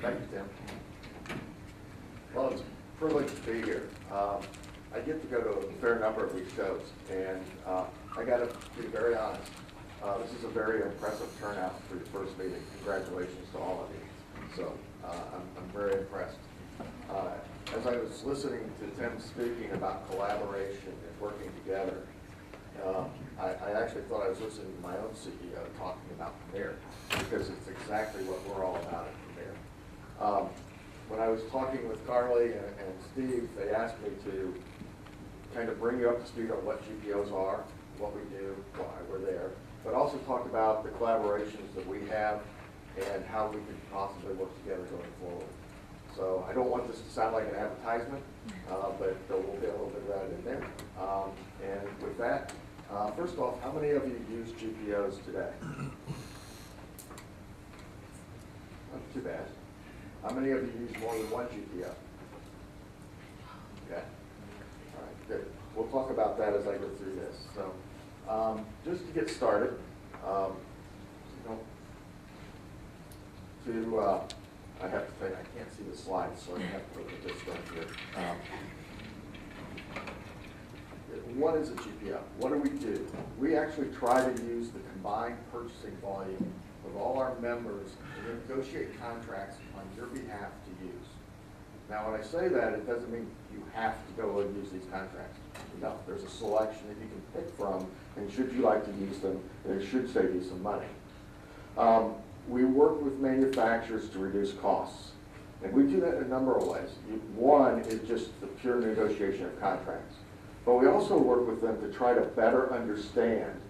Thank you, Tim. Well, it's a privilege to be here. I get to go to a fair number of these shows, and I got to be very honest. This is a very impressive turnout for your first meeting. Congratulations to all of you. So I'm very impressed. As I was listening to Tim speaking about collaboration and working together, I actually thought I was listening to my own CEO talking about Premier, because it's exactly what we're all about at Premier. When I was talking with Carly and Steve, they asked me to kind of bring you up to speed on what GPOs are, what we do, why we're there, but also talk about the collaborations that we have and how we could possibly work together going forward. So I don't want this to sound like an advertisement, but there will be a little bit of that in there. And with that, first off, how many of you use GPOs today? Not too bad. How many of you use more than one GPO? Okay. All right, good. We'll talk about that as I go through this. So just to get started, I have to say I can't see the slides, so I have to look at this stuff here. What is a GPO? What do? We actually try to use the combined purchasing volume of all our members to negotiate contracts on your behalf to use. Now, when I say that, it doesn't mean you have to go and use these contracts. No, there's a selection that you can pick from, and should you like to use them, it should save you some money. We work with manufacturers to reduce costs, and we do that in a number of ways. One is just the pure negotiation of contracts, but we also work with them to try to better understand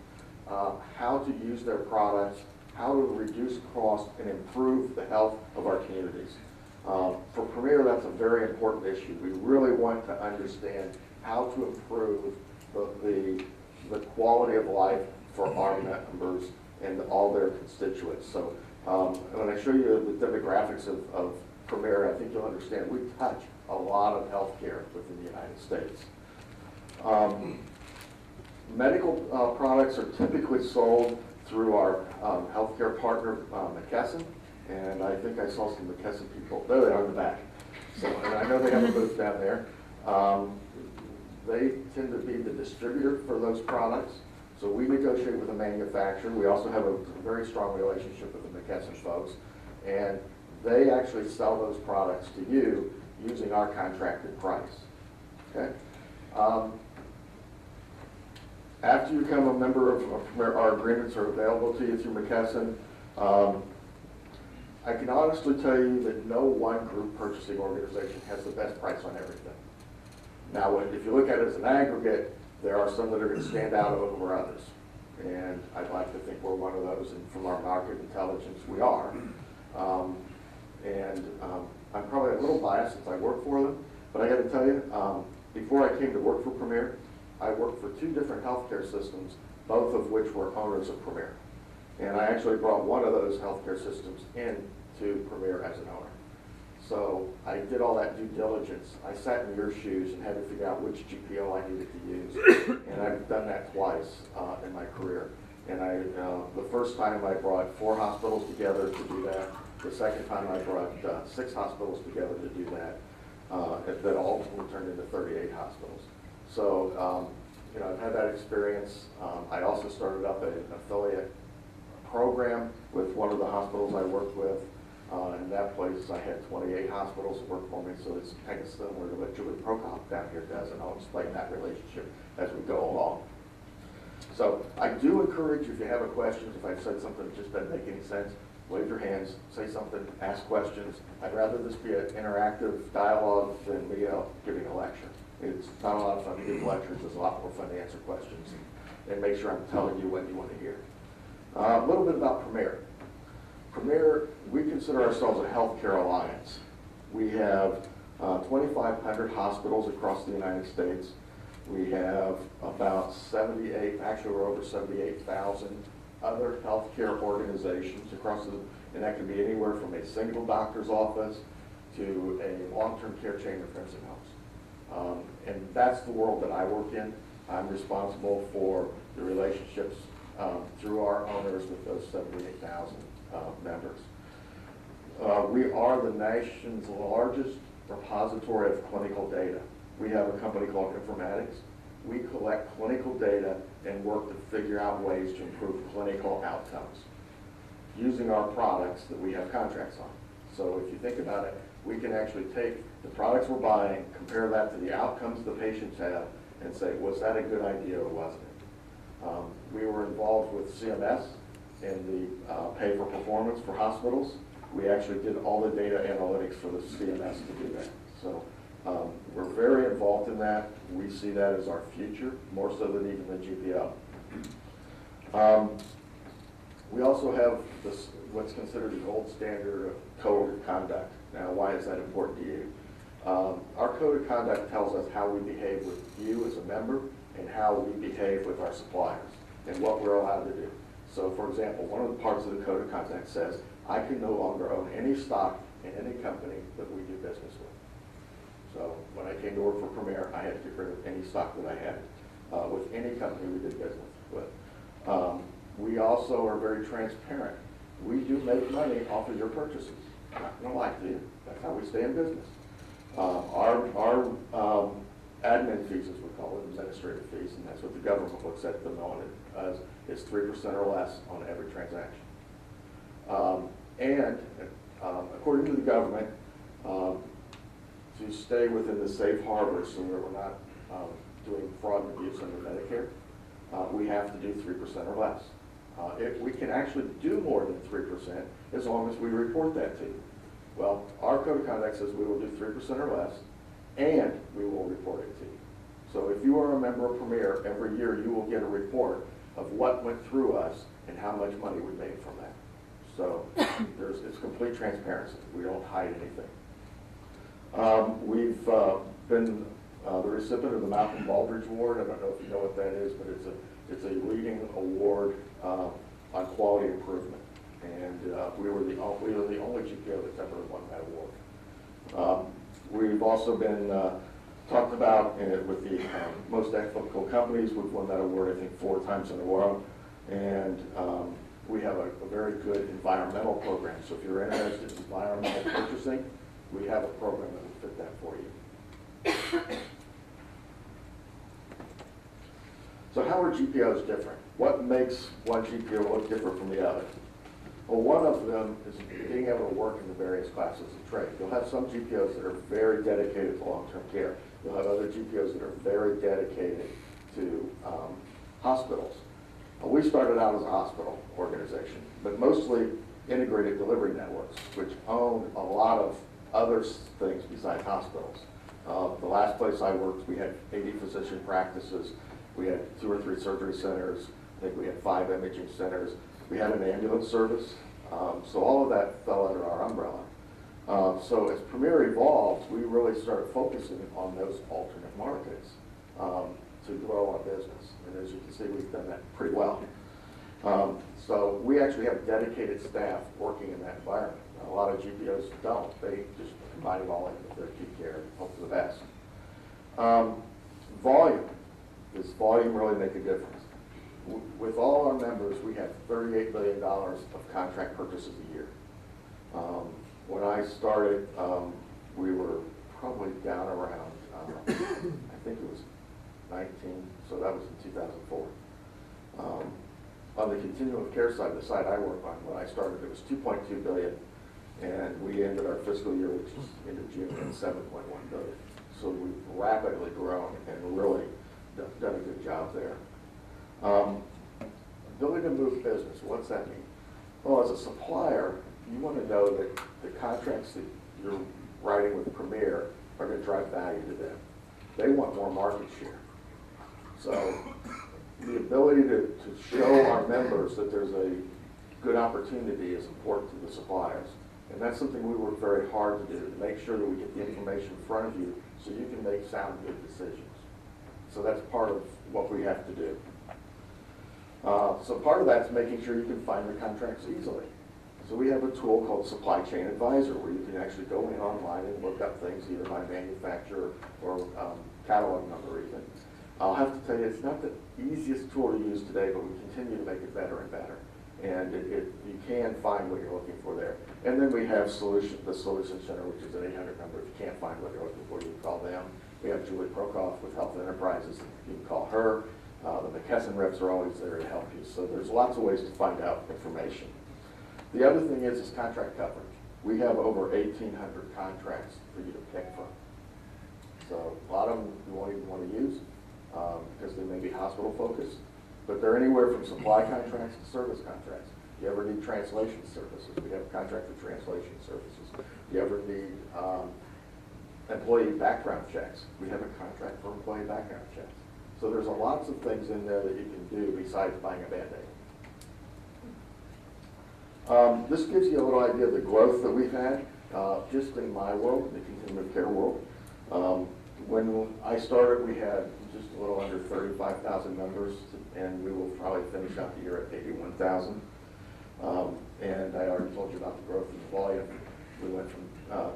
how to use their products, how to reduce cost and improve the health of our communities. For Premier, that's a very important issue. We really want to understand how to improve the quality of life for our members and all their constituents. So when I show you the demographics of Premier, I think you'll understand we touch a lot of healthcare within the United States. Medical products are typically sold through our healthcare partner, McKesson, and I think I saw some McKesson people. There they are in the back. So, and I know they have a booth down there. They tend to be the distributor for those products. So we negotiate with the manufacturer. We also have a very strong relationship with the McKesson folks, and they actually sell those products to you using our contracted price. Okay. After you become a member of Premier, our agreements are available to you through McKesson. I can honestly tell you that no one group purchasing organization has the best price on everything. Now, if you look at it as an aggregate, there are some that are going to stand out over others. And I'd like to think we're one of those, and from our market intelligence, we are. I'm probably a little biased since I work for them, but I got to tell you, before I came to work for Premier, I worked for two different healthcare systems, both of which were owners of Premier. And I actually brought one of those healthcare systems into Premier as an owner. So I did all that due diligence. I sat in your shoes and had to figure out which GPO I needed to use. And I've done that twice in my career. And the first time I brought 4 hospitals together to do that. The second time I brought 6 hospitals together to do that. That ultimately turned into 38 hospitals. So, I've had that experience. I also started up an affiliate program with one of the hospitals I worked with. In that place, I had 28 hospitals that worked for me, so it's kind of similar to what Julie Prokop down here does, and I'll explain that relationship as we go along. So I do encourage you, if you have a question, if I've said something that just doesn't make any sense, wave your hands, say something, ask questions. I'd rather this be an interactive dialogue than me giving a lecture. It's not a lot of fun to give lectures. It's a lot more fun to answer questions and make sure I'm telling you what you want to hear. A little bit about Premier. Premier, we consider ourselves a healthcare alliance. We have 2,500 hospitals across the United States. We have about 78, actually we're over 78,000 other healthcare organizations across and that can be anywhere from a single doctor's office to a long-term care chain of nursing homes. And that's the world that I work in. I'm responsible for the relationships through our owners with those 78,000 members. We are the nation's largest repository of clinical data. We have a company called Informatics. We collect clinical data and work to figure out ways to improve clinical outcomes using our products that we have contracts on. So if you think about it, we can actually take the products we're buying, compare that to the outcomes the patients have, and say, was that a good idea or wasn't it? We were involved with CMS in the pay for performance for hospitals. We actually did all the data analytics for the CMS to do that. So we're very involved in that. We see that as our future, more so than even the GPO. We also have this, what's considered the gold standard of code of conduct. Now, why is that important to you? Our code of conduct tells us how we behave with you as a member and how we behave with our suppliers and what we're allowed to do. So, for example, one of the parts of the code of conduct says, I can no longer own any stock in any company that we do business with. So when I came to work for Premier, I had to get rid of any stock that I had with any company we did business with. We also are very transparent. We do make money off of your purchases. I'm not going to lie to you. That's how we stay in business. Our admin fees, as we call it, administrative fees, and that's what the government looks at them on it as, is 3% or less on every transaction. According to the government, to stay within the safe harbor so that we're not doing fraud and abuse under Medicare, we have to do 3% or less. We can actually do more than 3% as long as we report that to you. Well, our code of conduct says we will do 3% or less, and we will report it to you. So if you are a member of Premier, every year you will get a report of what went through us and how much money we made from that. So it's complete transparency. We don't hide anything. We've been the recipient of the Malcolm Baldrige Award. I don't know if you know what that is, but it's a leading award on quality improvement. And we were the only GPO that's ever won that award. We've also been talked about with the most ethical companies. We've won that award, I think, 4 times in a row. And we have a very good environmental program. So if you're interested in environmental purchasing, we have a program that will fit that for you. So how are GPOs different? What makes one GPO look different from the other? Well, one of them is being able to work in the various classes of trade. You'll have some GPOs that are very dedicated to long-term care. You'll have other GPOs that are very dedicated to hospitals. We started out as a hospital organization, but mostly integrated delivery networks, which own a lot of other things besides hospitals. The last place I worked, we had 80 physician practices. We had 2 or 3 surgery centers. I think we had 5 imaging centers. We had an ambulance service. So all of that fell under our umbrella. So as Premier evolved, we really started focusing on those alternate markets to grow our business. And as you can see, we've done that pretty well. So we actually have dedicated staff working in that environment. A lot of GPOs don't. They just combine it all into their acute care and hope for the best. Volume. Does volume really make a difference? With all our members, we have $38 billion of contract purchases a year. When I started, we were probably down around, I think it was 19, so that was in 2004. On the continuum of care side, the side I work on, when I started, it was $2.2 billion, and we ended our fiscal year, which is end of June, at $7.1 billion. So we've rapidly grown and really done a good job there. Ability to move business, what's that mean? Well, as a supplier, you want to know that the contracts that you're writing with Premier are going to drive value to them. They want more market share. So the ability to show our members that there's a good opportunity is important to the suppliers. And that's something we work very hard to do, to make sure that we get the information in front of you so you can make sound, good decisions. So that's part of what we have to do. So part of that's making sure you can find the contracts easily. So we have a tool called Supply Chain Advisor where you can actually go in online and look up things either by manufacturer or catalog number even. I'll have to tell you, it's not the easiest tool to use today, but we continue to make it better and better. And you can find what you're looking for there. And then we have the Solution Center, which is an 800 number. If you can't find what you're looking for, you can call them. We have Julie Prokoff with Health Enterprises. You can call her. The McKesson reps are always there to help you. So there's lots of ways to find out information. The other thing is contract coverage. We have over 1,800 contracts for you to pick from. So a lot of them you won't even want to use because they may be hospital focused, but they're anywhere from supply contracts to service contracts. If you ever need translation services, we have a contract for translation services. If you ever need employee background checks, we have a contract for employee background checks. So there's lots of things in there that you can do besides buying a Band-Aid. This gives you a little idea of the growth that we've had just in my world, the continuum of care world. When I started, we had just a little under 35,000 members, and we will probably finish out the year at 81,000. And I already told you about the growth in the volume. We went from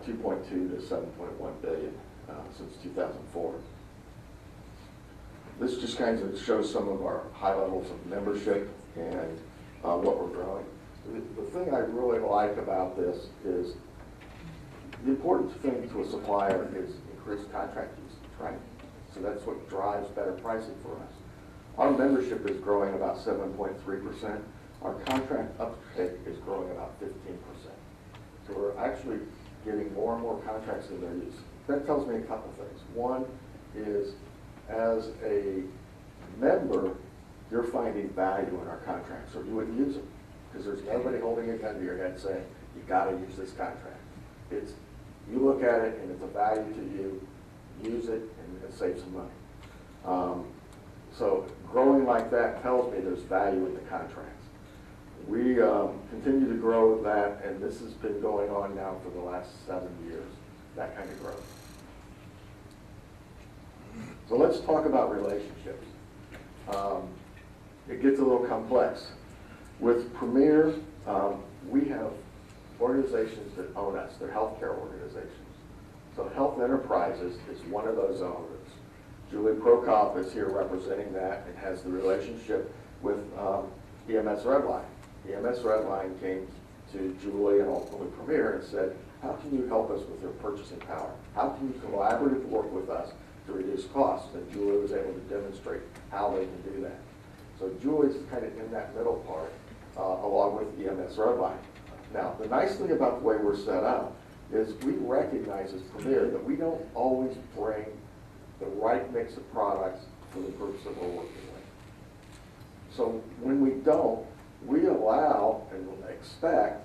2.2 to 7.1 billion since 2004. This just kind of shows some of our high levels of membership and what we're growing. The thing I really like about this is the important thing to a supplier is increased contract usage, right? So that's what drives better pricing for us. Our membership is growing about 7.3%. Our contract uptake is growing about 15%. So we're actually getting more and more contracts in their use. That tells me a couple things. One is, as a member, you're finding value in our contracts, or you wouldn't use them, because there's nobody holding a gun to your head saying, you gotta use this contract. It's, you look at it and it's a value to you, use it and save some money. So growing like that tells me there's value in the contracts. We continue to grow that, and this has been going on now for the last 7 years, that kind of growth. So let's talk about relationships. It gets a little complex. With Premier, we have organizations that own us. They're healthcare organizations. So Health Enterprises is one of those owners. Julie Prokoff is here representing that and has the relationship with EMS Redline. EMS Redline came to Julie and ultimately Premier and said, how can you help us with your purchasing power? How can you collaboratively work with us to reduce costs? And Julie was able to demonstrate how they can do that. So Julie's kind of in that middle part, along with EMS Redline. Now, the nice thing about the way we're set up is we recognize as Premier that we don't always bring the right mix of products for the groups that we're working with. So when we don't, we allow and expect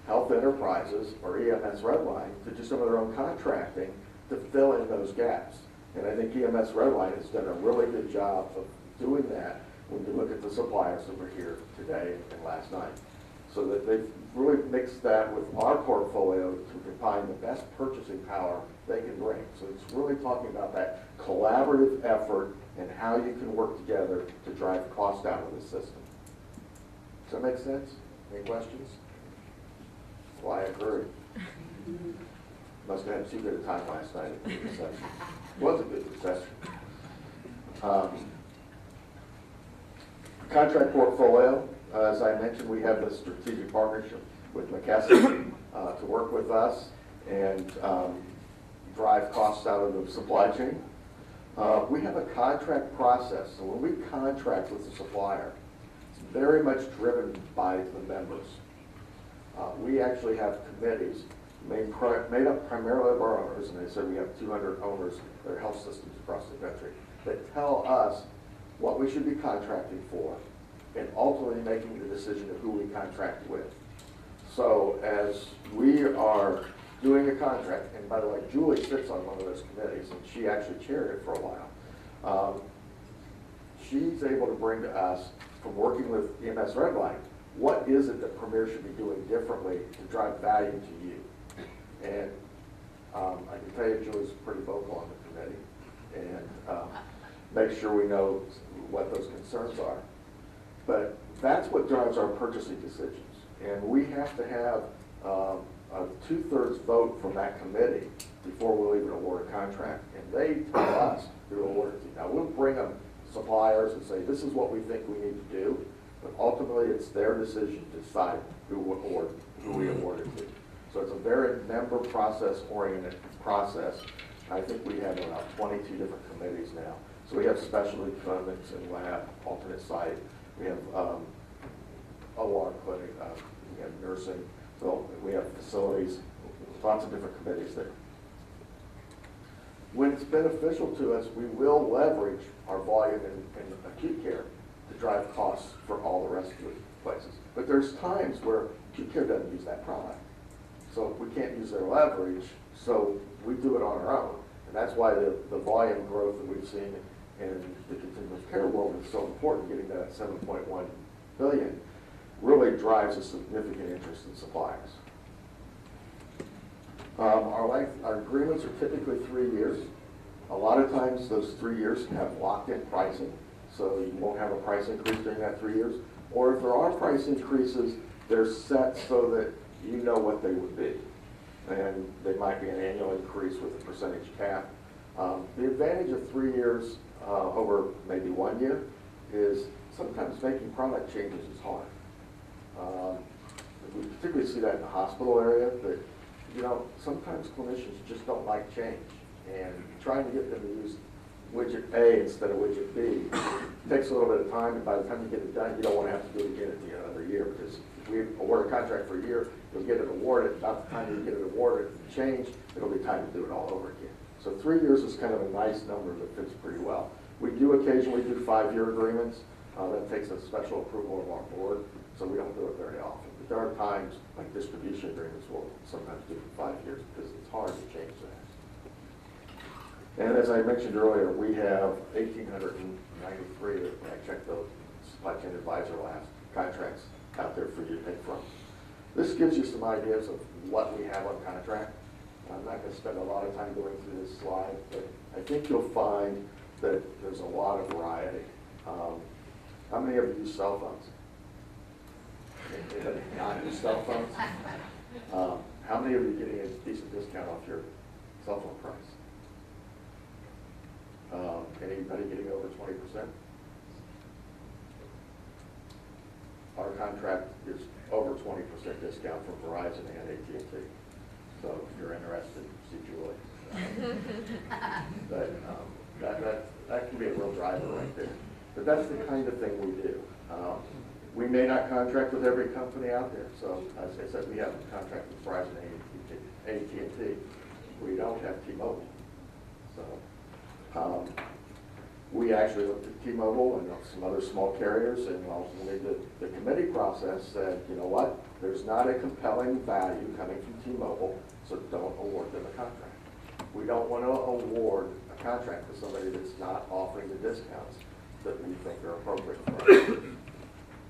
Health Enterprises or EMS Redline to do some of their own contracting to fill in those gaps. And I think EMS Redline has done a really good job of doing that when you look at the suppliers that were here today and last night. So that they've really mixed that with our portfolio to combine the best purchasing power they can bring. So it's really talking about that collaborative effort and how you can work together to drive cost out of the system. Does that make sense? Any questions? Quiet group. Must have had too good a time last night at the reception. It was a good reception. Contract portfolio. As I mentioned, we have this strategic partnership with McKesson to work with us and drive costs out of the supply chain. We have a contract process. So when we contract with the supplier, it's very much driven by the members. We actually have committees made up primarily of our owners, and they said we have 200 owners that are health systems across the country that tell us what we should be contracting for, and ultimately making the decision of who we contract with. So as we are doing a contract, and by the way, Julie sits on one of those committees, and she actually chaired it for a while. She's able to bring to us, from working with EMS Redline, what is it that Premier should be doing differently to drive value to you? And I can tell you Julie's pretty vocal on the committee, and make sure we know what those concerns are. But that's what drives our purchasing decisions. And we have to have a 2/3 vote from that committee before we'll even award a contract. And they tell us who to award it to. Now, we'll bring them suppliers and say, this is what we think we need to do. But ultimately, it's their decision to decide who we award it to. So it's a very member process-oriented process. I think we have about 22 different committees now. So we have specialty clinics and lab, alternate site. We have OR clinic, we have nursing. So we have facilities, lots of different committees there. When it's beneficial to us, we will leverage our volume in acute care to drive costs for all the rest of the places. But there's times where acute care doesn't use that product. So we can't use their leverage, so we do it on our own. And that's why the volume growth that we've seen in the continuous care world is so important. Getting that 7.1 billion really drives a significant interest in suppliers. Our agreements are typically 3 years. A lot of times those 3 years have locked-in pricing, so you won't have a price increase during that 3 years. Or if there are price increases, they're set so that you know what they would be. And they might be an annual increase with a percentage cap. The advantage of 3 years over maybe 1 year is sometimes making product changes is hard. We particularly see that in the hospital area, but you know, sometimes clinicians just don't like change. And trying to get them to use widget A instead of widget B takes a little bit of time, and by the time you get it done, you don't want to have to do it again at the end of the year, because if we award a contract for a year, you'll get it awarded. About the time you get it awarded and change, it'll be time to do it all over again. So 3 years is kind of a nice number that fits pretty well. We do occasionally do 5-year agreements. That takes a special approval of our board, so we don't do it very often. But there are times, like distribution agreements, we'll sometimes do for 5 years because it's hard to change that. And as I mentioned earlier, we have 1,893, when I checked the supply chain advisor last, contracts out there for you to pick from. This gives you some ideas of what we have on contract. I'm not going to spend a lot of time going through this slide, but I think you'll find that there's a lot of variety. How many of you use cell phones? Anybody not use cell phones? How many of you getting a decent discount off your cell phone price? Anybody getting over 20%? Our contract is over 20% discount from Verizon and AT&T. So if you're interested, see Julie. But that can be a real driver right there. But that's the kind of thing we do. We may not contract with every company out there. So as I said, we have a contract with Verizon and AT&T. We don't have T-Mobile. So we actually looked at T-Mobile and some other small carriers, and ultimately the committee process said, you know what, there's not a compelling value coming from T-Mobile, so don't award them a contract. We don't want to award a contract to somebody that's not offering the discounts that we think are appropriate for us.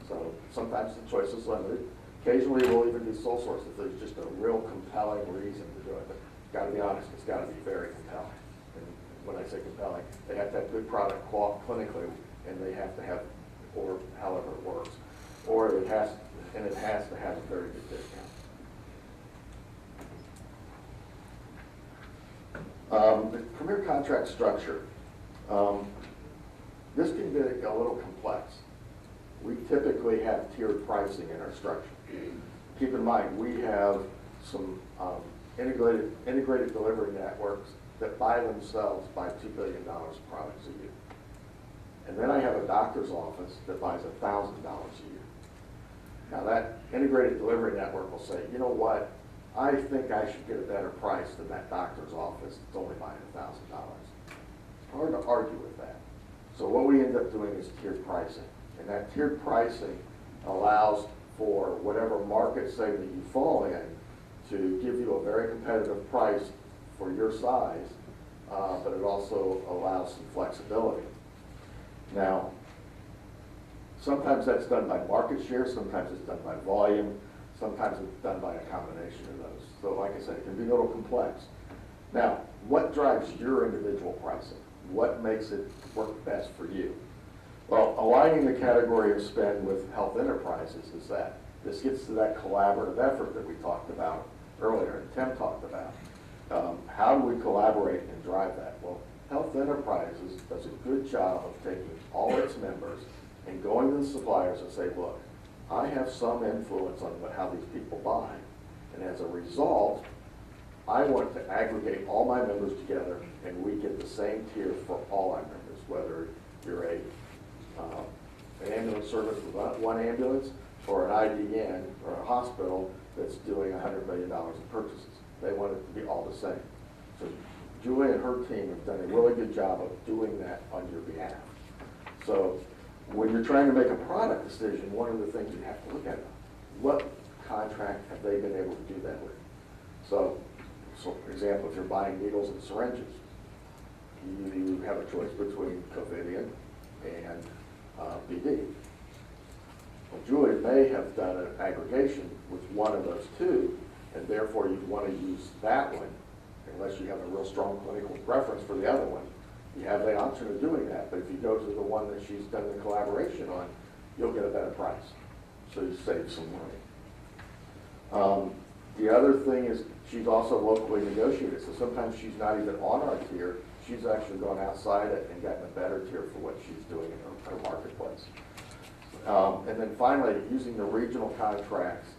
So sometimes the choice is limited. Occasionally we'll even do sole source if there's just a real compelling reason to do it. But got to be honest, it's got to be very compelling. And when I say compelling, they have to have good product clinically, and they have to have, or however it works, or it has to have a very good discount. The premier contract structure. This can get a little complex. We typically have tiered pricing in our structure. Keep in mind, we have some integrated delivery networks that by themselves buy $2 billion of products a year. And then I have a doctor's office that buys $1,000 a year. Now that integrated delivery network will say, you know what, I think I should get a better price than that doctor's office that's only buying $1,000. It's hard to argue with that. So what we end up doing is tiered pricing. And that tiered pricing allows for whatever market segment you fall in to give you a very competitive price for your size, but it also allows some flexibility. Now, sometimes that's done by market share, sometimes it's done by volume, sometimes it's done by a combination of those. So like I said, it can be a little complex. Now, what drives your individual pricing? What makes it work best for you? Well, aligning the category of spend with health enterprises is that. This gets to that collaborative effort that we talked about earlier and Tim talked about. How do we collaborate and drive that? Well, Health Enterprises does a good job of taking all its members and and going to the suppliers and say, look, I have some influence on how these people buy, and as a result, I want to aggregate all my members together, and we get the same tier for all our members, whether you're an ambulance service with one ambulance, or an IDN, or a hospital that's doing $100 million in purchases. They want it to be all the same. So Julie and her team have done a really good job of doing that on your behalf. So when you're trying to make a product decision, one of the things you have to look at, what contract have they been able to do that with? So for example, if you're buying needles and syringes, you have a choice between Covidien and BD. Well, Julie may have done an aggregation with one of those two, and therefore you'd want to use that one, unless you have a real strong clinical preference for the other one. You have the option of doing that, but if you go to the one that she's done the collaboration on, you'll get a better price. So you save some money. The other thing is she's also locally negotiated, so sometimes she's not even on our tier. She's actually gone outside it and gotten a better tier for what she's doing in her marketplace. And then finally, using the regional contracts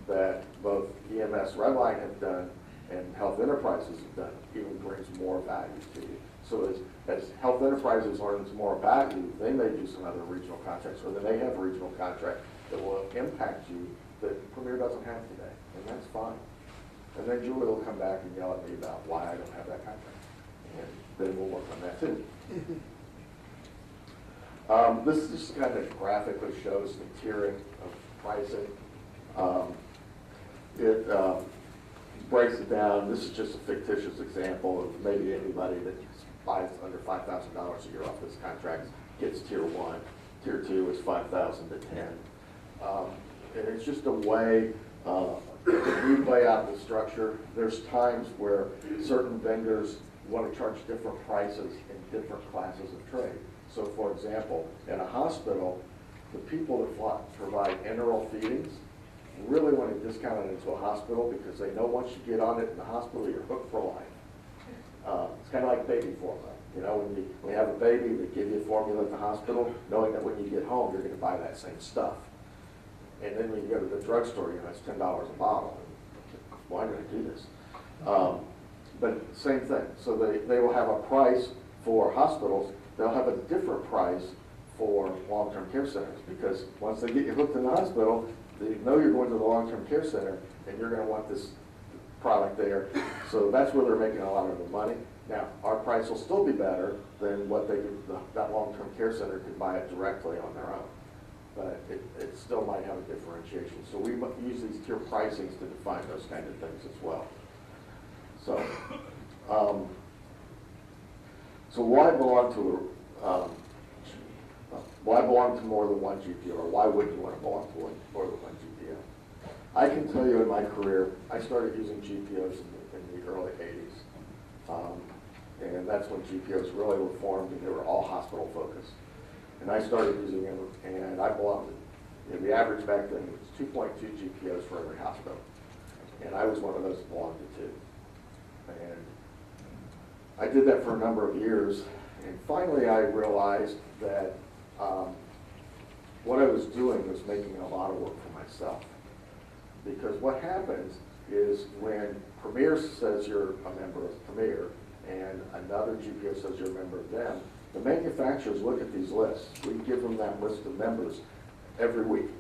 that both EMS Redline have done and Health Enterprises have done even brings more value to you. So as Health Enterprises learns more about you, they may do some other regional contracts, or they may have a regional contract that will impact you that Premier doesn't have today, and that's fine. And then Julie will come back and yell at me about why I don't have that contract, and then we'll work on that too. This just kind of graphically shows the tiering of pricing. It breaks it down. This is just a fictitious example of maybe anybody that buys under $5,000 a year off this contract gets tier 1. Tier 2 is $5,000 to $10,000. And it's just a way we lay out the structure. There's times where certain vendors want to charge different prices in different classes of trade. So for example, in a hospital, the people that provide enteral feedings really want to discount it into a hospital because they know once you get on it in the hospital, you're hooked for life. It's kind of like baby formula. You know, when you have a baby, they give you a formula at the hospital, knowing that when you get home, you're going to buy that same stuff. And then when you go to the drugstore, you know, it's $10 a bottle. Why did I do this? But same thing. So they will have a price for hospitals. They'll have a different price for long-term care centers because once they get you hooked in the hospital, they know you're going to the long-term care center and you're going to want this product there. So that's where they're making a lot of the money. Now, our price will still be better than what that long-term care center can buy it directly on their own. But it still might have a differentiation. So we use these tier pricings to define those kind of things as well. So, why belong to more than one GPO, or why wouldn't you want to belong to more than one GPO? I can tell you in my career, I started using GPOs in the early 80s. And that's when GPOs really were formed and they were all hospital focused. And I started using them and I belonged to, the average back then was 2.2 GPOs for every hospital. And I was one of those that belonged to 2. And I did that for a number of years. And finally I realized that what I was doing was making a lot of work for myself. Because what happens is when Premier says you're a member of Premier and another GPO says you're a member of them, the manufacturers look at these lists. We give them that list of members every week.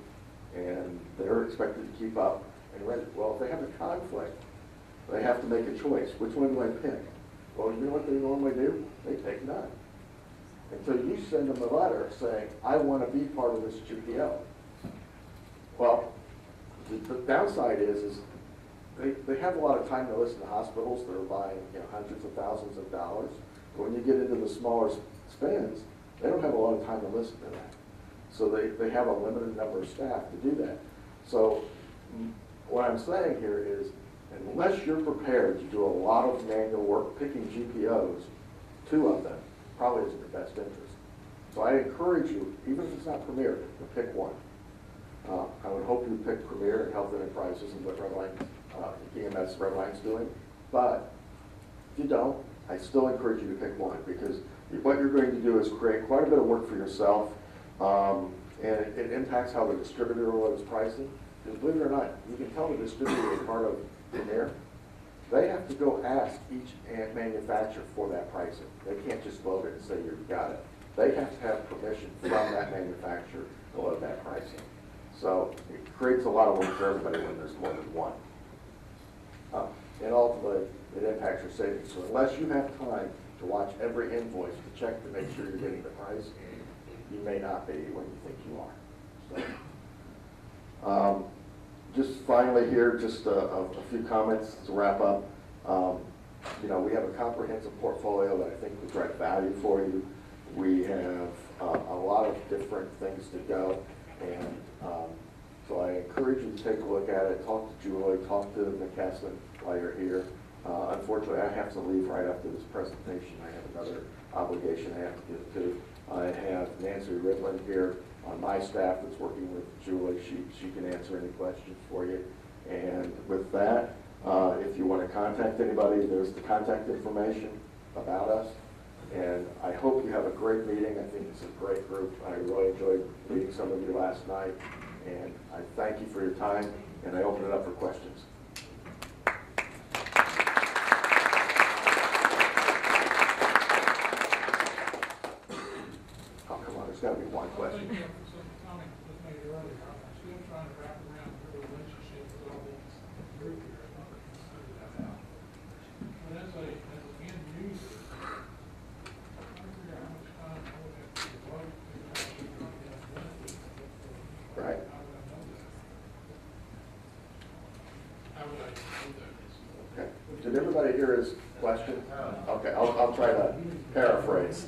And they're expected to keep up and ready. Well, if they have a conflict, they have to make a choice. Which one do I pick? Well, you know what they normally do? They pick none. Until you send them a letter saying, I want to be part of this GPO. Well, the downside is they have a lot of time to listen to hospitals that are buying hundreds of thousands of dollars. But when you get into the smaller spends, they don't have a lot of time to listen to that. So they have a limited number of staff to do that. So what I'm saying here is, unless you're prepared to do a lot of manual work picking GPOs, 2 of them probably isn't your best interest. So I encourage you, even if it's not Premier, to pick one. I would hope you pick Premier and Health Enterprises and what Redline, EMS Redline's doing. But if you don't, I still encourage you to pick one because what you're going to do is create quite a bit of work for yourself. and it impacts how the distributor was pricing. Because believe it or not, you can tell the distributor is part of Premier. They have to go ask each manufacturer for that pricing. They can't just load it and say, you've got it. They have to have permission from that manufacturer to load that pricing. So it creates a lot of work for everybody when there's more than one. And ultimately, it impacts your savings. So unless you have time to watch every invoice to check to make sure you're getting the price, you may not be when you think you are. So, just finally here, just a few comments to wrap up. You know, we have a comprehensive portfolio that I think will drive value for you. We have a lot of different things to go, and so I encourage you to take a look at it. Talk to Julie, talk to McKesson while you're here. Unfortunately, I have to leave right after this presentation. I have another obligation I have to get to. I have Nancy Redline here on my staff that's working with Julie. She can answer any questions for you. And with that, if you want to contact anybody, there's the contact information about us. And I hope you have a great meeting. I think it's a great group. I really enjoyed meeting some of you last night. And I thank you for your time, and I open it up for questions. Oh, come on, there's got to be one question. Some comment was made earlier. I'm still trying to wrap around your relationship with all these group here. I'm not going to figure that out. But as an end user, I figure how much time I would have to devote to actually getting that benefit. Right. How would I know that? How would I know that? Okay. Did everybody hear his question? Okay, I'll try to paraphrase.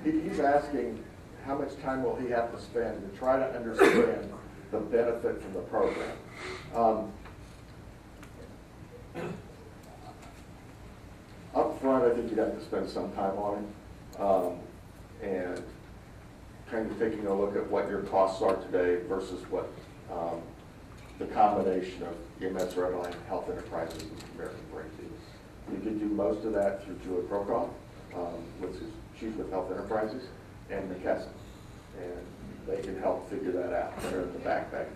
He's asking how much time will he have to spend to try to understand the benefit from the program. Up front, I think you'd have to spend some time on it, and kind of taking a look at what your costs are today versus what the combination of EMS, Redline, Health Enterprises, and American bring to you. You can do most of that through Julie Prokoff, she's with Health Enterprises, and McKesson. And they can help figure that out. They're in the back there.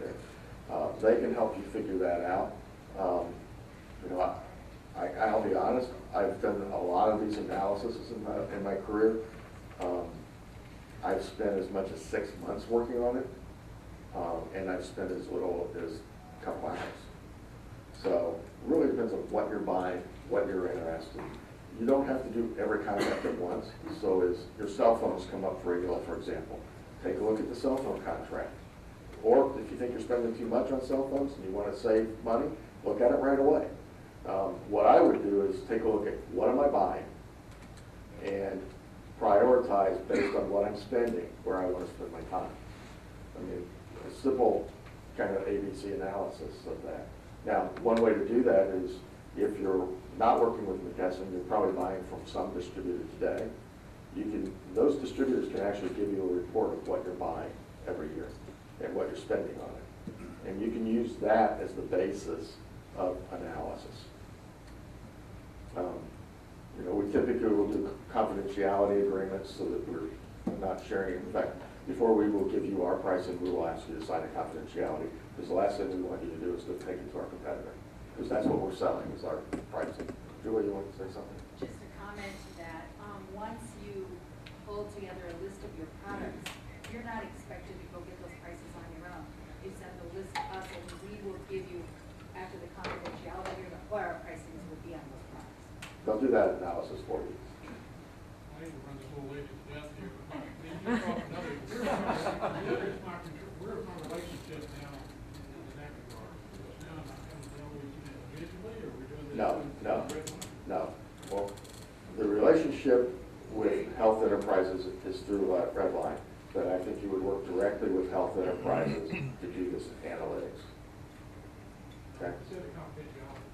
They can help you figure that out. You know, I'll be honest, I've done a lot of these analyses in my career. I've spent as much as 6 months working on it, and I've spent as little as a couple hours. So it really depends on what you're buying, what you're interested in. You don't have to do every contract at once. So as your cell phones come up for renewal, for example, take a look at the cell phone contract. Or if you think you're spending too much on cell phones and you want to save money, look at it right away. What I would do is take a look at what am I buying and prioritize based on what I'm spending, where I want to spend my time. I mean, a simple kind of ABC analysis of that. Now, one way to do that is if you're not working with McKesson, you're probably buying from some distributor today. Those distributors can actually give you a report of what you're buying every year and what you're spending on it. And you can use that as the basis of analysis. You know, we typically will do confidentiality agreements so that we're not sharing it. In fact, before we will give you our pricing, we will ask you to sign a confidentiality, because the last thing we want you to do is to take it to our competitor, because that's what we're selling is our pricing. Julie, you want to say something? Just a comment to that. Once you pull together a list of your products, you're not expected to go get those prices on your own. You send the list to us, and we will give you, after the confidentiality agreement, what our pricings will be on those products. They'll do that analysis for you. I hate to run this whole lady to death here, but then you talk another, we're in a relationship now in that regard. Because now I'm not coming to know you individually, or we're doing this? No. Well, the relationship with Health Enterprises is through Redline, but I think you would work directly with Health Enterprises to do this analytics. Okay? Instead of confidentiality.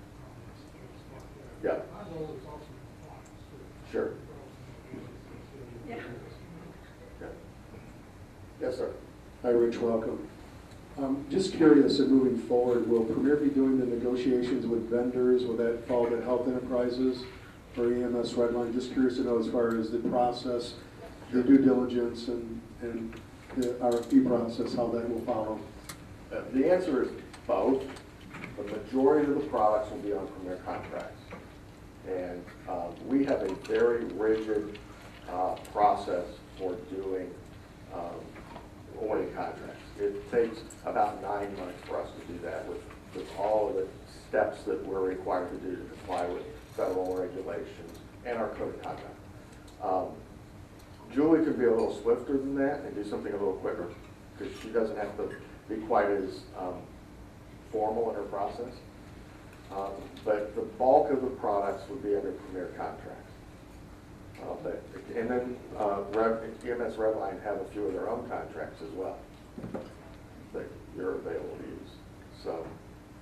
Yeah. My goal is also compliance. Sure. Yeah. Okay. Yes, sir. Hi, Rich, welcome. Just curious, and moving forward, will Premier be doing the negotiations with vendors? Will that fall to Health Enterprises or EMS Redline? Just curious to know as far as the process, the due diligence, and the RFP process, how that will follow? The answer is both. The majority of the products will be on premier contracts. And we have a very rigid process for doing awarding contracts. It takes about 9 months for us to do that with all of the steps that we're required to do to comply with federal regulations and our code of conduct. Julie could be a little swifter than that and do something a little quicker because she doesn't have to be quite as formal in her process. But the bulk of the products would be under premier contracts. And then EMS Redline have a few of their own contracts as well that you're available to use. So,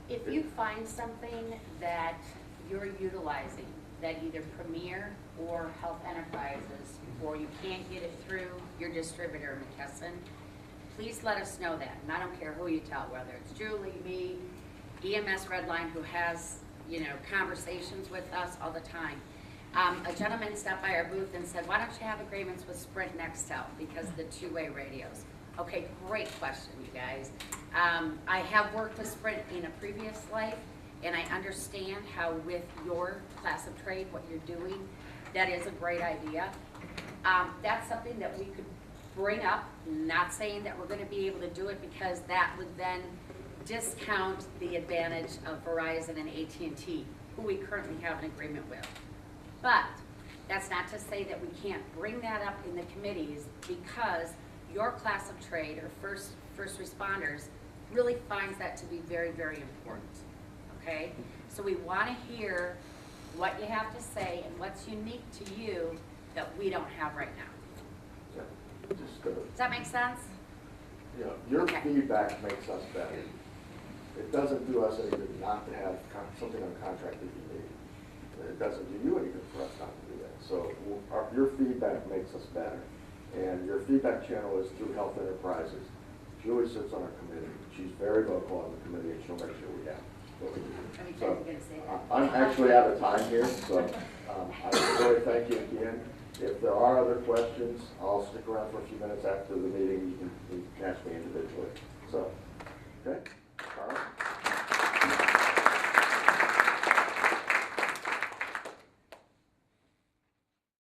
if you find something that you're utilizing that either Premier or Health Enterprises, or you can't get it through your distributor, McKesson, please let us know that. And I don't care who you tell, whether it's Julie, me, EMS Redline, who has, conversations with us all the time. A gentleman stopped by our booth and said, why don't you have agreements with Sprint Nextel because of the two-way radios? Okay, great question, you guys. I have worked with Sprint in a previous life, and I understand how with your class of trade, what you're doing, that is a great idea. That's something that we could bring up, not saying that we're going to be able to do it because that would then discount the advantage of Verizon and AT&T, who we currently have an agreement with. But that's not to say that we can't bring that up in the committees because your class of trade or first responders really finds that to be very, very important, okay? So we want to hear what you have to say and what's unique to you that we don't have right now. yeah, just, Does that make sense? your Okay. feedback makes us better. It doesn't do us any good not to have something on contract that you need. It doesn't do you any good for us not to do that. So your feedback makes us better. And your feedback channel is through Health Enterprises. Julie sits on our committee. She's very vocal on the committee, and she'll make sure we have what we need. How many times So, are you going to say that? I'm actually out of time here, so I really thank you again. If there are other questions, I'll stick around for a few minutes after the meeting. You can ask me individually.